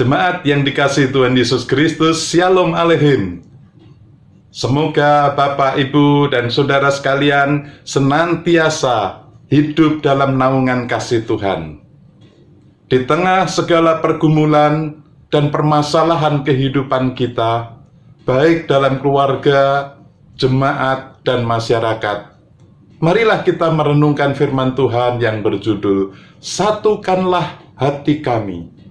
Jemaat yang dikasihi Tuhan Yesus Kristus, Shalom Aleichem. Semoga Bapak, Ibu, dan Saudara sekalian senantiasa hidup dalam naungan kasih Tuhan. Di tengah segala pergumulan dan permasalahan kehidupan kita, baik dalam keluarga, jemaat, dan masyarakat, marilah kita merenungkan firman Tuhan yang berjudul "Satukanlah Hati Kami".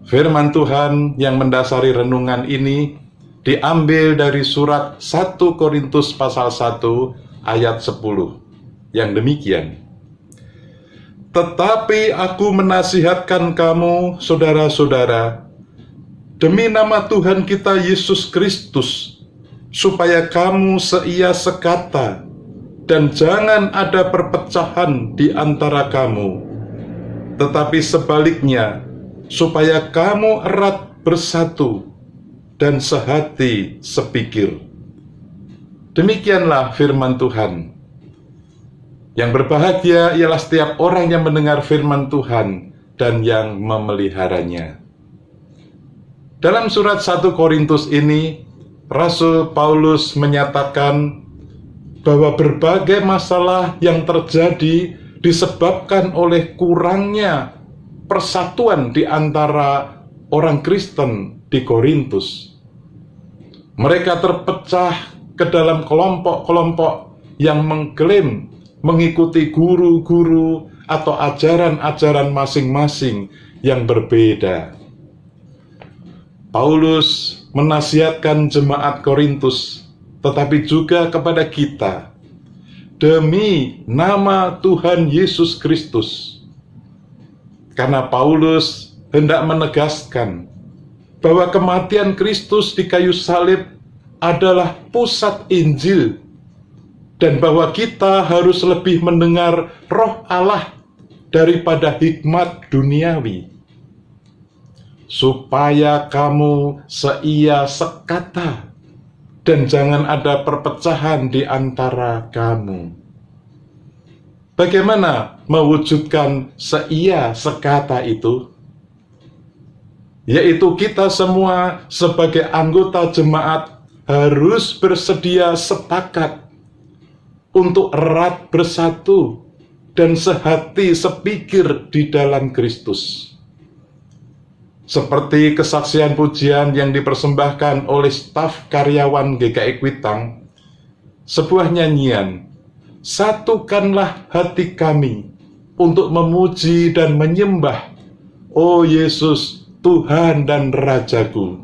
Firman Tuhan yang mendasari renungan ini diambil dari surat 1 Korintus pasal 1 ayat 10 yang demikian. Tetapi aku menasihatkan kamu, saudara-saudara, demi nama Tuhan kita Yesus Kristus, supaya kamu seia sekata dan jangan ada perpecahan di antara kamu, tetapi sebaliknya, supaya kamu erat bersatu dan sehati sepikir. Demikianlah firman Tuhan. Yang berbahagia ialah setiap orang yang mendengar firman Tuhan dan yang memeliharanya. Dalam surat 1 Korintus ini, Rasul Paulus menyatakan bahwa berbagai masalah yang terjadi disebabkan oleh kurangnya persatuan di antara orang Kristen di Korintus. Mereka terpecah ke dalam kelompok-kelompok yang mengklaim mengikuti guru-guru atau ajaran-ajaran masing-masing yang berbeda. Paulus menasihatkan jemaat Korintus, tetapi juga kepada kita, demi nama Tuhan Yesus Kristus. Karena Paulus hendak menegaskan bahwa kematian Kristus di kayu salib adalah pusat Injil, dan bahwa kita harus lebih mendengar Roh Allah daripada hikmat duniawi, supaya kamu seia sekata dan jangan ada perpecahan di antara kamu. Bagaimana mewujudkan seia sekata itu? Yaitu kita semua sebagai anggota jemaat harus bersedia sepakat untuk erat bersatu dan sehati sepikir di dalam Kristus. Seperti kesaksian pujian yang dipersembahkan oleh staf karyawan GKI Kuitang, sebuah nyanyian, "Satukanlah hati kami untuk memuji dan menyembah, oh Yesus, Tuhan dan Rajaku."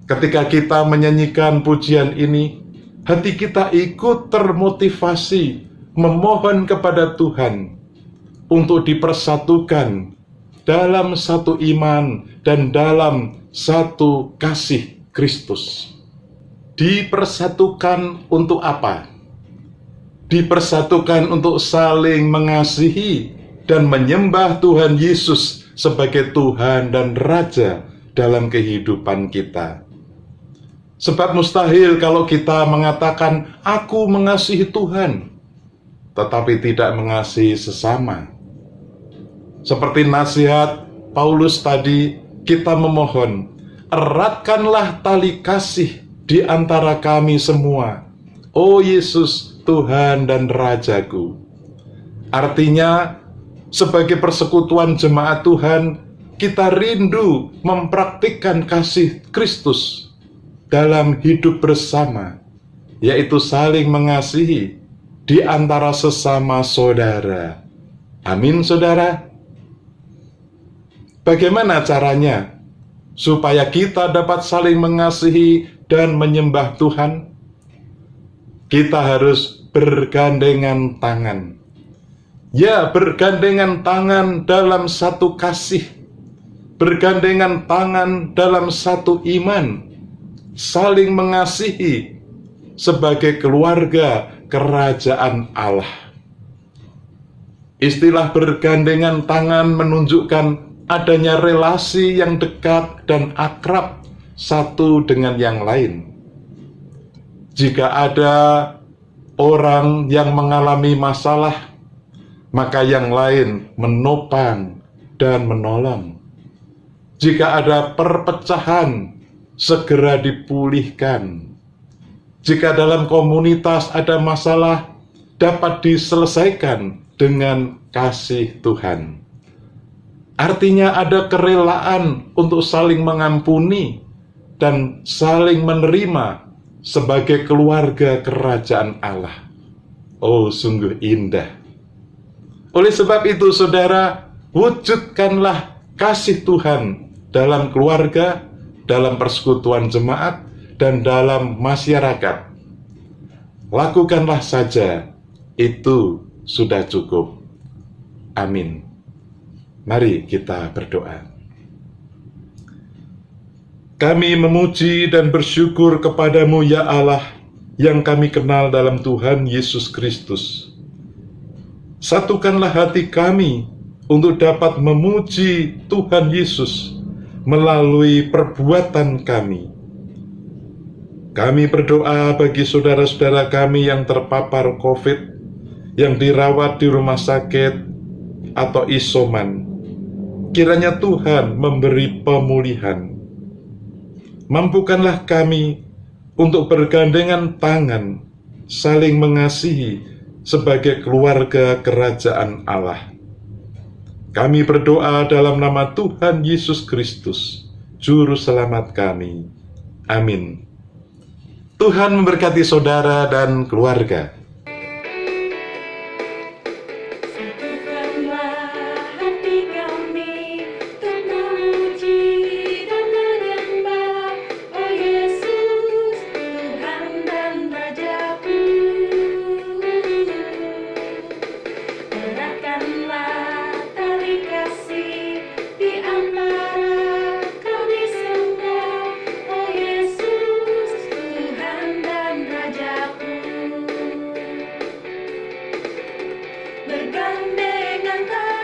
Ketika kita menyanyikan pujian ini, hati kita ikut termotivasi memohon kepada Tuhan untuk dipersatukan dalam satu iman dan dalam satu kasih Kristus. Dipersatukan untuk apa? Dipersatukan untuk saling mengasihi dan menyembah Tuhan Yesus sebagai Tuhan dan Raja dalam kehidupan kita. Sebab mustahil kalau kita mengatakan, "Aku mengasihi Tuhan," tetapi tidak mengasihi sesama. Seperti nasihat Paulus tadi, kita memohon, eratkanlah tali kasih di antara kami semua, oh Yesus, Tuhan dan Rajaku. Artinya, sebagai persekutuan jemaat Tuhan, kita rindu mempraktikkan kasih Kristus dalam hidup bersama, yaitu saling mengasihi di antara sesama saudara. Amin, saudara. Bagaimana caranya supaya kita dapat saling mengasihi dan menyembah Tuhan? Kita harus bergandengan tangan. Ya, bergandengan tangan dalam satu kasih, bergandengan tangan dalam satu iman, saling mengasihi sebagai keluarga kerajaan Allah. Istilah bergandengan tangan menunjukkan adanya relasi yang dekat dan akrab satu dengan yang lain. Jika ada orang yang mengalami masalah, maka yang lain menopang dan menolong. Jika ada perpecahan, segera dipulihkan. Jika dalam komunitas ada masalah, dapat diselesaikan dengan kasih Tuhan. Artinya ada kerelaan untuk saling mengampuni dan saling menerima sebagai keluarga kerajaan Allah. Oh, sungguh indah. Oleh sebab itu, saudara, wujudkanlah kasih Tuhan dalam keluarga, dalam persekutuan jemaat, dan dalam masyarakat. Lakukanlah saja, itu sudah cukup. Amin. Mari kita berdoa. Kami memuji dan bersyukur kepadamu, ya Allah, yang kami kenal dalam Tuhan Yesus Kristus. Satukanlah hati kami untuk dapat memuji Tuhan Yesus melalui perbuatan kami. Kami berdoa bagi saudara-saudara kami yang terpapar COVID, yang dirawat di rumah sakit atau isoman. Kiranya Tuhan memberi pemulihan. Mampukanlah kami untuk bergandengan tangan, saling mengasihi sebagai keluarga kerajaan Allah. Kami berdoa dalam nama Tuhan Yesus Kristus, Juru Selamat kami. Amin. Tuhan memberkati saudara dan keluarga. Eratkanlah tali kasih di antara kami bergandengan tangan.